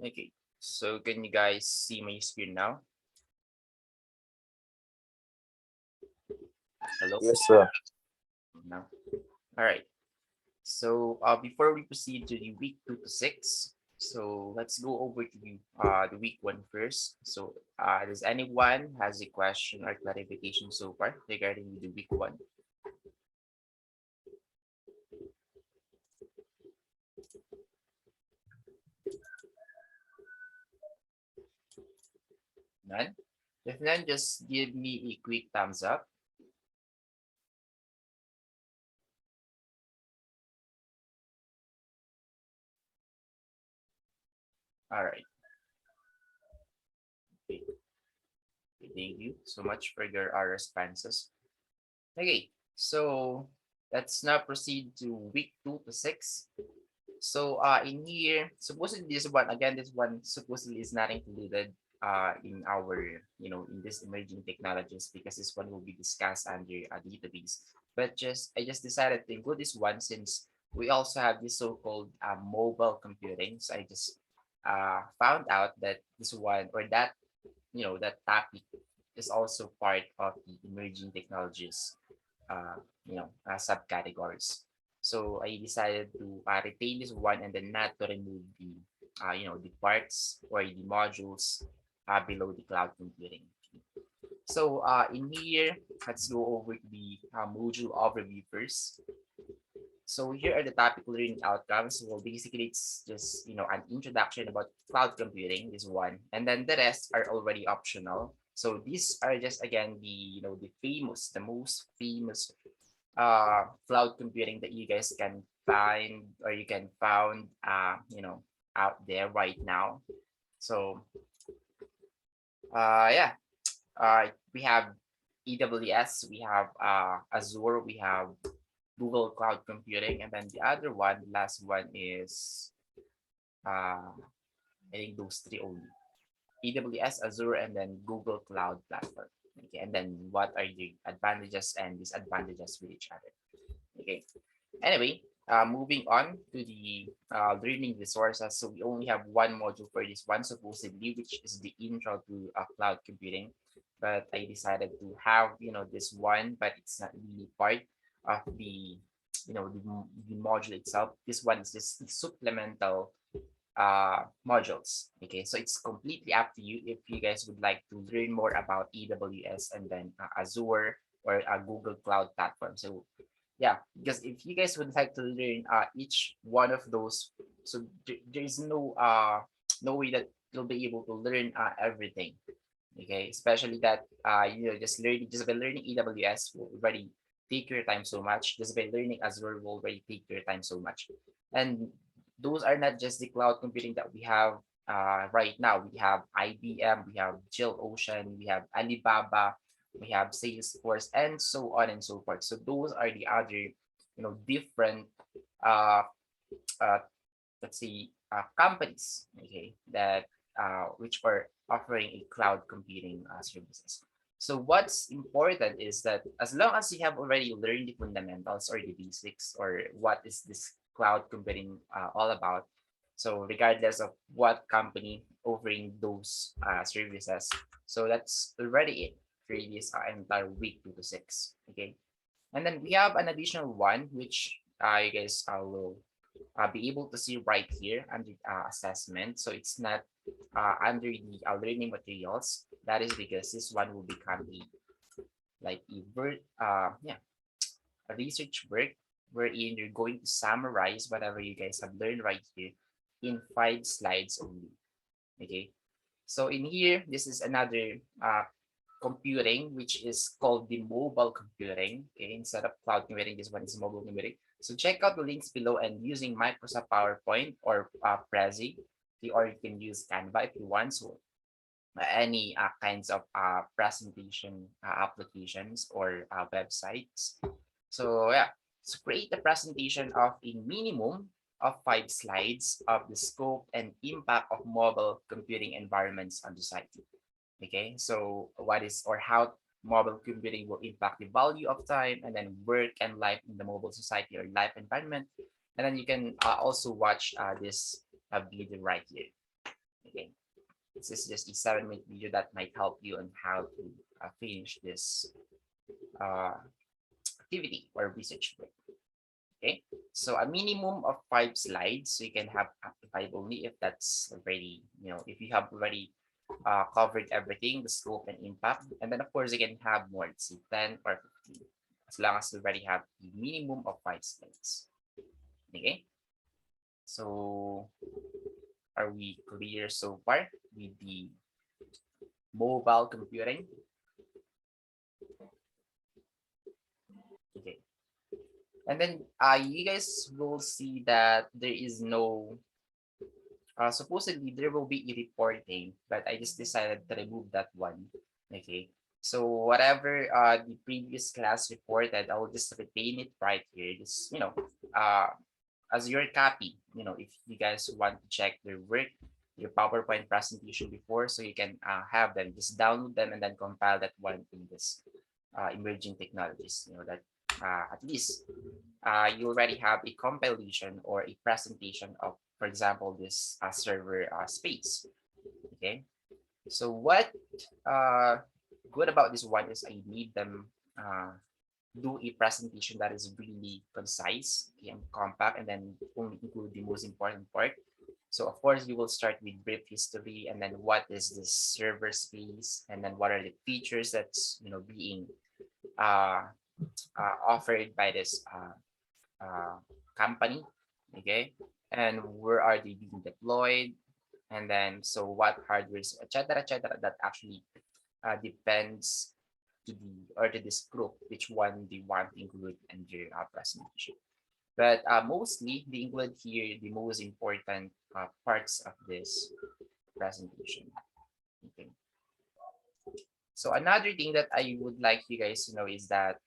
Okay, so can you guys see my screen now? Hello? Yes, sir. No. All right. So before we proceed to the week 2 to 6, so let's go over to the week one first. So does anyone has a question or clarification so far regarding the week one? None? If none, just give me a quick thumbs up. All right. Okay. Thank you so much for your responses. Okay, so let's now proceed to week 2 to 6. So in here, supposedly this one again, this one supposedly is not included in our in this emerging technologies because this one will be discussed under a database. But I just decided to include this one since we also have this so-called mobile computing. So I just found out that this one or that that topic is also part of the emerging technologies subcategories. So I decided to retain this one and then not to remove the parts or the modules below the cloud computing. So in here, let's go over the module overview first. So here are the topical learning outcomes. Well, basically it's just an introduction about cloud computing, this one, and then the rest are already optional. So these are just again the most famous cloud computing that you guys can find or you can found out there right now. So yeah, we have AWS, we have Azure, we have Google Cloud Computing, and then the other one, last one is I think those three only: AWS, Azure, and then Google Cloud Platform. Okay, and then what are the advantages and disadvantages with each other? Okay. Anyway, moving on to the learning resources. So we only have one module for this one supposedly, which is the intro to cloud computing. But I decided to have this one, but it's not really part of the module itself. This one is just supplemental modules. Okay, so it's completely up to you if you guys would like to learn more about AWS and then Azure or Google Cloud Platform. So yeah, because if you guys would like to learn each one of those, so there is no way that you'll be able to learn everything. Okay, especially that just by learning AWS will already take your time so much. Just by learning Azure will already take your time so much. And those are not just the cloud computing that we have right now. We have IBM, we have Ocean, we have Alibaba, we have Salesforce, and so on and so forth. So those are the other, different, uh, uh, let's say, companies, okay, that which are offering a cloud computing services. So what's important is that as long as you have already learned the fundamentals or the basics or what is this cloud computing all about, so regardless of what company offering those services, so that's already it for this entire week 2 to 6. Okay, and then we have an additional one which you guys will be able to see right here under assessment. So it's not under the learning materials. That is because this one will become a research work wherein you're going to summarize whatever you guys have learned right here in 5 slides only. Okay. So in here, this is another computing, which is called the mobile computing. Okay, instead of cloud computing, this one is mobile computing. So check out the links below and using Microsoft PowerPoint or Prezi, or you can use Canva if you want. So any kinds of presentation applications or websites. So yeah, so create a presentation of a minimum of 5 slides of the scope and impact of mobile computing environments on society. Okay, so what is or how mobile computing will impact the value of time and then work and life in the mobile society or life environment. And then you can also watch this video right here. Okay, this is just a 7-minute video that might help you on how to finish this activity or research work. Okay, so a minimum of 5 slides, so you can have up to 5 only if that's already, if you have already covered everything, the scope and impact. And then of course you can have more, let's say 10 or 15, as long as you already have a minimum of 5 slides. Okay, so are we clear so far with the mobile computing? Okay, and then you guys will see that there is no supposedly there will be a reporting, but I just decided to remove that one. Okay, so whatever the previous class reported, I will just retain it right here. Just as your copy. If you guys want to check their work, your PowerPoint presentation before, so you can have them. Just download them and then compile that one in this emerging technologies. That at least you already have a compilation or a presentation of, for example, this server space. Okay, so what good about this one is I need them do a presentation that is really concise and compact, and then only include the most important part. So of course, you will start with brief history, and then what is this server space, and then what are the features that's being uh, offered by this company, okay, and where are they being deployed, and then so what hardwares, etc., that actually depends to the or to this group which one they want to include in their presentation. But mostly they include here the most important parts of this presentation. Okay. So another thing that I would like you guys to know is that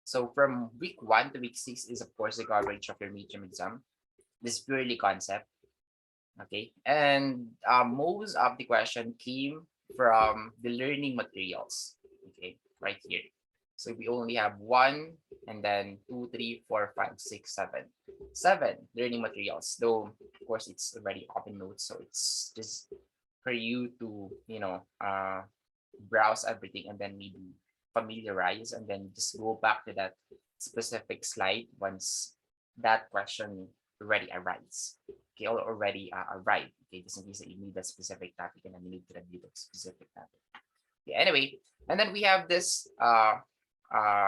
so from week 1 to week 6 is of course the coverage of your midterm exam. This is purely concept. Okay, and most of the question came from the learning materials. Okay, right here. So we only have 1, and then 2, 3, 4, 5, 6, 7. 7 learning materials. Though of course it's already open notes, so it's just for you to browse everything and then maybe familiarize, and then just go back to that specific slide once that question already arrives. Okay, or already arrived. Okay, just in case that you need that specific topic and then you need to review that specific topic. Okay, anyway, and then we have this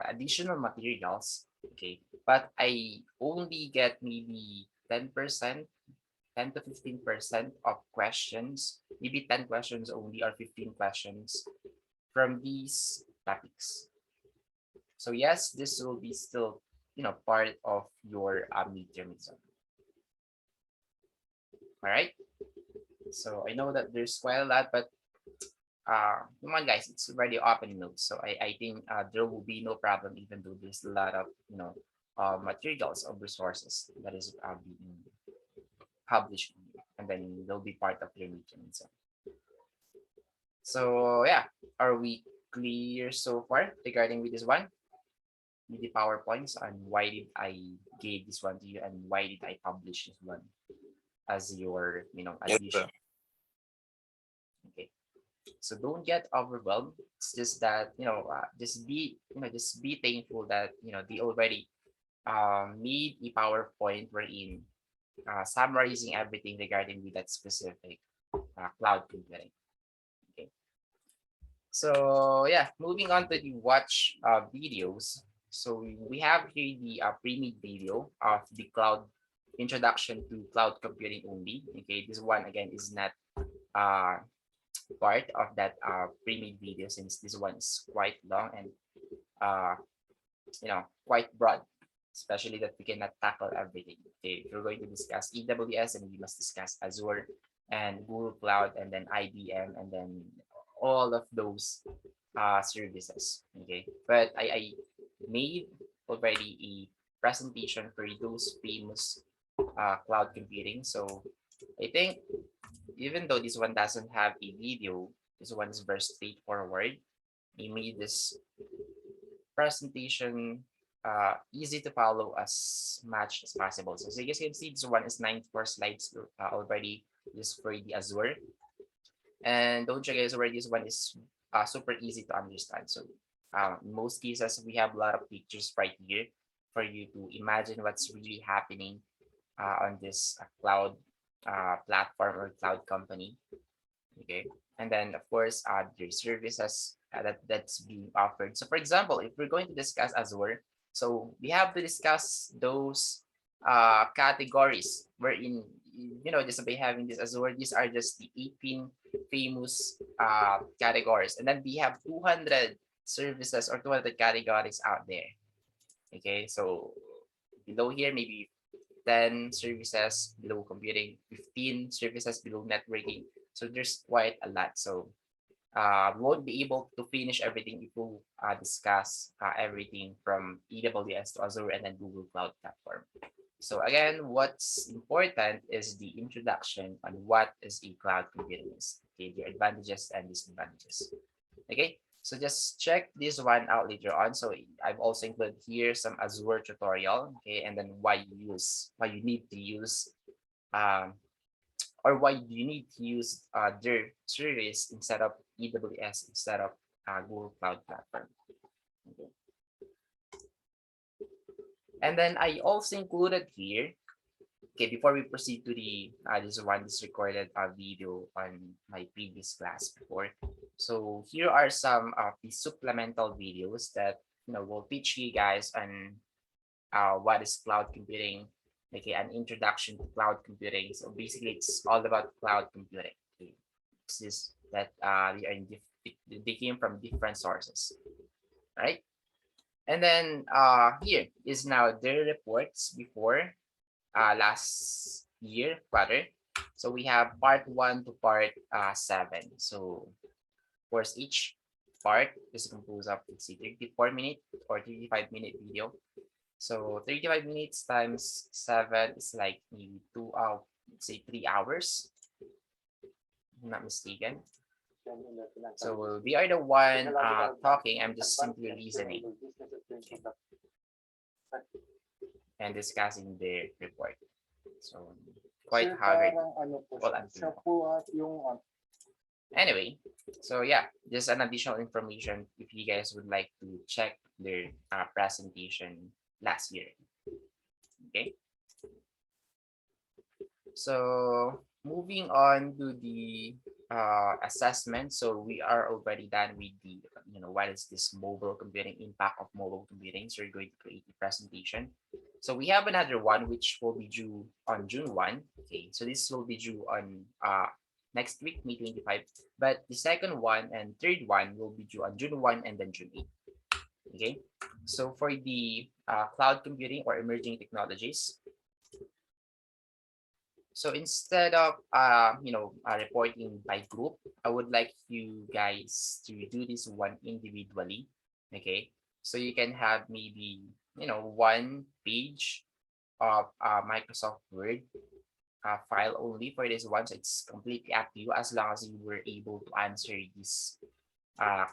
additional materials. Okay, but I only get maybe 10%, 10 to 15% of questions, maybe 10 questions only or 15 questions from these topics. So yes, this will be still part of your midterm exam. All right. So I know that there's quite a lot, but come on guys, it's already open notes. So I think there will be no problem, even though there's a lot of materials or resources that is being published, and then they'll be part of your midterm exam. So yeah, are we clear so far regarding with this one? With the PowerPoints, and why did I give this one to you, and why did I publish this one as your addition? Okay, so don't get overwhelmed. It's just that just be thankful that they already made a PowerPoint wherein summarizing everything regarding with that specific cloud computing. Okay, so yeah, moving on to the watch videos. So we have here the pre-made video of the cloud introduction to cloud computing only. Okay, this one again is not part of that pre-made video, since this one is quite long and quite broad, especially that we cannot tackle everything. Okay, if we're going to discuss AWS, and we must discuss Azure and Google Cloud, and then IBM, and then all of those services. Okay, but I made already a presentation for those famous cloud computing. So I think even though this one doesn't have a video, this one is very straightforward. I made this presentation easy to follow as much as possible. So, as you can see, this one is 94 slides already just for the Azure. And don't check guys, where this one is super easy to understand. So in most cases, we have a lot of pictures right here for you to imagine what's really happening on this cloud platform or cloud company. Okay, and then of course there's services that's being offered. So for example, if we're going to discuss Azure, so we have to discuss those categories wherein, just by having this Azure, these are just the 18 famous categories, and then we have 200 services or 200 categories out there. Okay, so below here maybe 10 services below computing, 15 services below networking. So there's quite a lot. So we won't be able to finish everything if we discuss everything from AWS to Azure and then Google Cloud Platform. So again, what's important is the introduction on what is a cloud computing is. Okay, the advantages and disadvantages. Okay, so just check this one out later on. So I've also included here some Azure tutorial. Okay, and then why you need to use or why do you need to use their service instead of AWS, instead of Google Cloud Platform. Okay. And then I also included here, okay, before we proceed to the this recorded video on my previous class before. So here are some of the supplemental videos that will teach you guys on what is cloud computing, okay, an introduction to cloud computing. So basically, it's all about cloud computing. Okay. This that they came from different sources, right? And then here is now their reports before last year rather. So we have part 1 to part 7. So of course each part is composed of, let's see, 34-minute or 35-minute video. So 35 minutes times 7 is like maybe 2 hours, let's say 3 hours, if I'm not mistaken. So we are the one talking, I'm just simply listening and discussing the report. So quite hard. Anyway, so yeah, just an additional information if you guys would like to check their presentation last year. Okay. So moving on to the assessment. So we are already done with the, what is this mobile computing, impact of mobile computing. So we're going to create the presentation. So we have another one which will be due on June 1. Okay, so this will be due on next week, May 25. But the second one and third one will be due on June 1 and then June 8. Okay, so for the cloud computing or emerging technologies, so instead of reporting by group, I would like you guys to do this one individually. Okay, so you can have maybe one page of Microsoft Word file only for this one. So it's completely up to you as long as you were able to answer these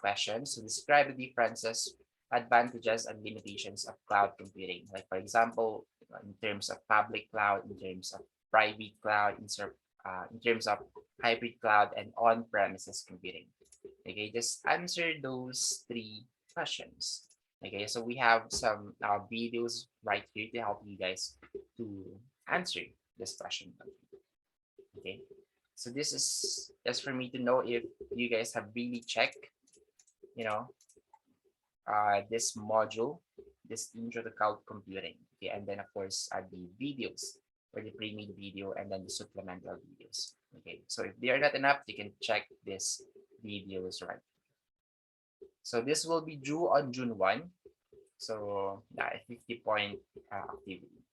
questions. So describe the differences, advantages, and limitations of cloud computing. Like for example, in terms of public cloud, in terms of private cloud, in terms of hybrid cloud, and on-premises computing. Okay, just answer those 3 questions. Okay, so we have some videos right here to help you guys to answer this question. Okay, so this is just for me to know if you guys have really checked, this module, this intro to cloud computing. Okay, and then of course the videos or the pre-made video and then the supplemental videos. Okay, so if they are not enough, you can check this videos right. So this will be due on June 1. So yeah, 50-point activity.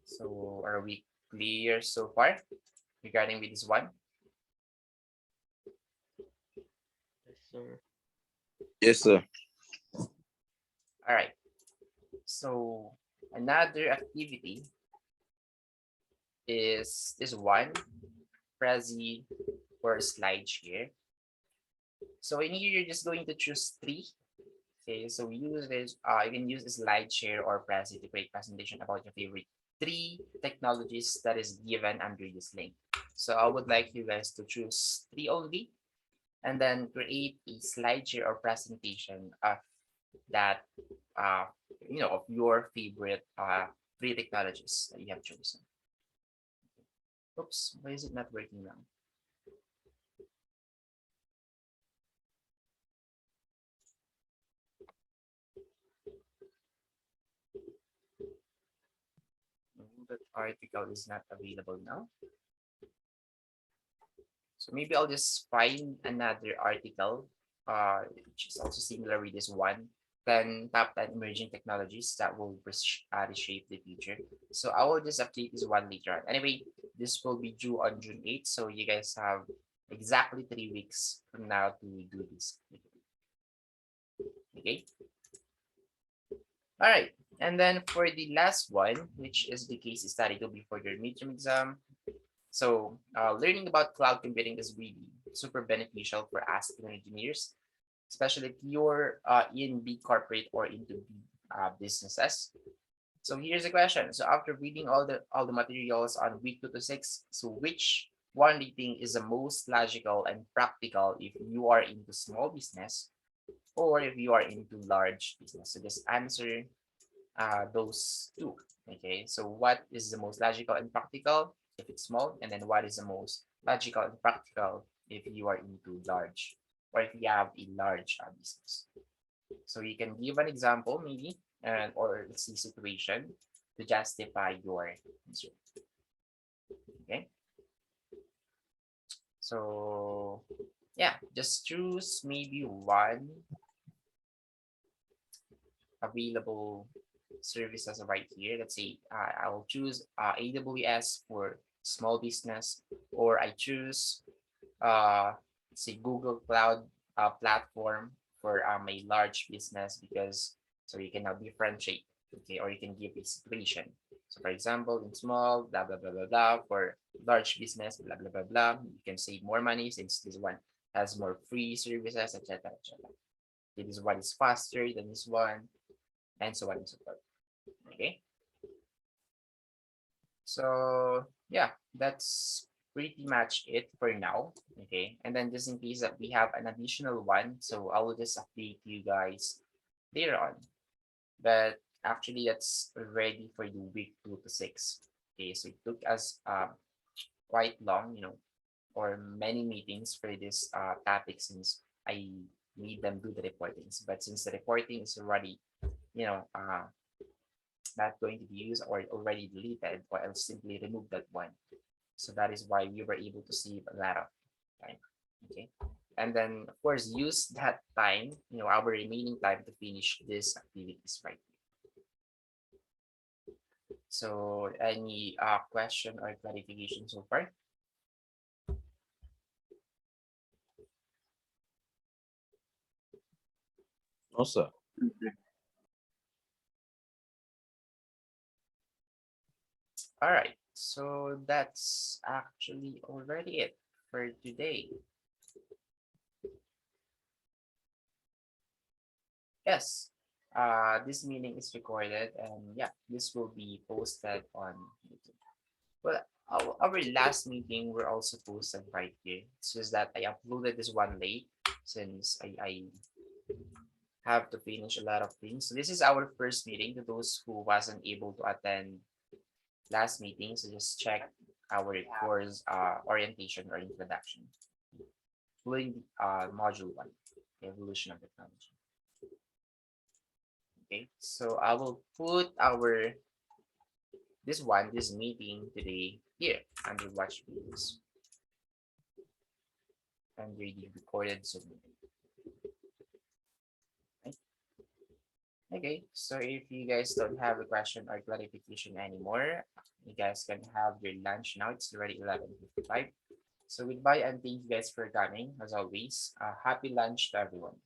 So are we clear so far regarding with this one? Yes, sir. Yes, sir. All right. So another activity is this one, Prezi for Slideshare. So in here, you're just going to choose 3 Okay, so use this. You can use Slideshare or Prezi to create presentation about your favorite three technologies that is given under this link. So I would like you guys to choose three only, and then create a Slideshare or presentation of that, uh, of your favorite three technologies that you have chosen. Oops, why is it not working now? That article is not available now. So maybe I'll just find another article, which is also similar with this one. Then top 10 emerging technologies that will reshape the future. So I will just update this one later on. Anyway, this will be due on June 8th. So you guys have exactly 3 weeks from now to do this. Okay. All right. And then for the last one, which is the case study to be for your midterm exam. So learning about cloud computing is really super beneficial for us engineers, especially if you're in big corporate or into big businesses. So here's the question. So after reading all the materials on week 2 to 6, so which one do you think is the most logical and practical if you are into small business or if you are into large business? So just answer those two. Okay, so what is the most logical and practical if it's small, and then what is the most logical and practical if you are into large or if you have a large business. So you can give an example maybe, and or let's see situation to justify your answer. Okay, so yeah, just choose maybe one available services right here. Let's say I'll choose AWS for small business, or I choose let's say Google Cloud platform for a large business, because so you can now differentiate. Okay, or you can give a situation. So for example, in small, blah blah blah blah blah. For large business, blah blah blah blah. You can save more money since this one has more free services, etc. etc. This one is faster than this one, and so on and so forth. Okay, so yeah, that's pretty much it for now. Okay, and then just in case that we have an additional one, so I will just update you guys later on. But actually, that's already for the week 2 to 6. Okay, so it took us quite long, or many meetings for this topic, since I need them do the reportings. But since the reporting is already, you know, not going to be used or already deleted, or I'll simply remove that one. So that is why we were able to save a lot of time. Okay. And then of course use that time, our remaining time to finish these activities right. So any question or clarification so far? No, sir. All right. So that's actually already it for today. Yes. This meeting is recorded, and yeah, this will be posted on YouTube. Well, our last meeting were also posted right here. It's just that I uploaded this one late since I have to finish a lot of things. So this is our first meeting to those who wasn't able to attend last meeting. So just check our course orientation or introduction, including module 1, evolution of technology. Okay, so I will put this meeting today here under watch videos, under the recorded Zoom meeting. Okay, so if you guys don't have a question or clarification anymore, you guys can have your lunch now. It's already 11:55. So goodbye, and thank you guys for coming. As always, happy lunch to everyone.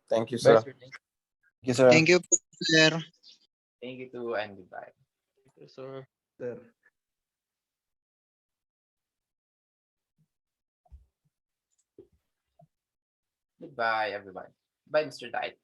Thank you, Bye, sir. sir. Thank Thank you, sir. Thank you, sir. Thank you too, and goodbye. you, sir. Sir. Goodbye, everyone. Bye, Mr. Diet.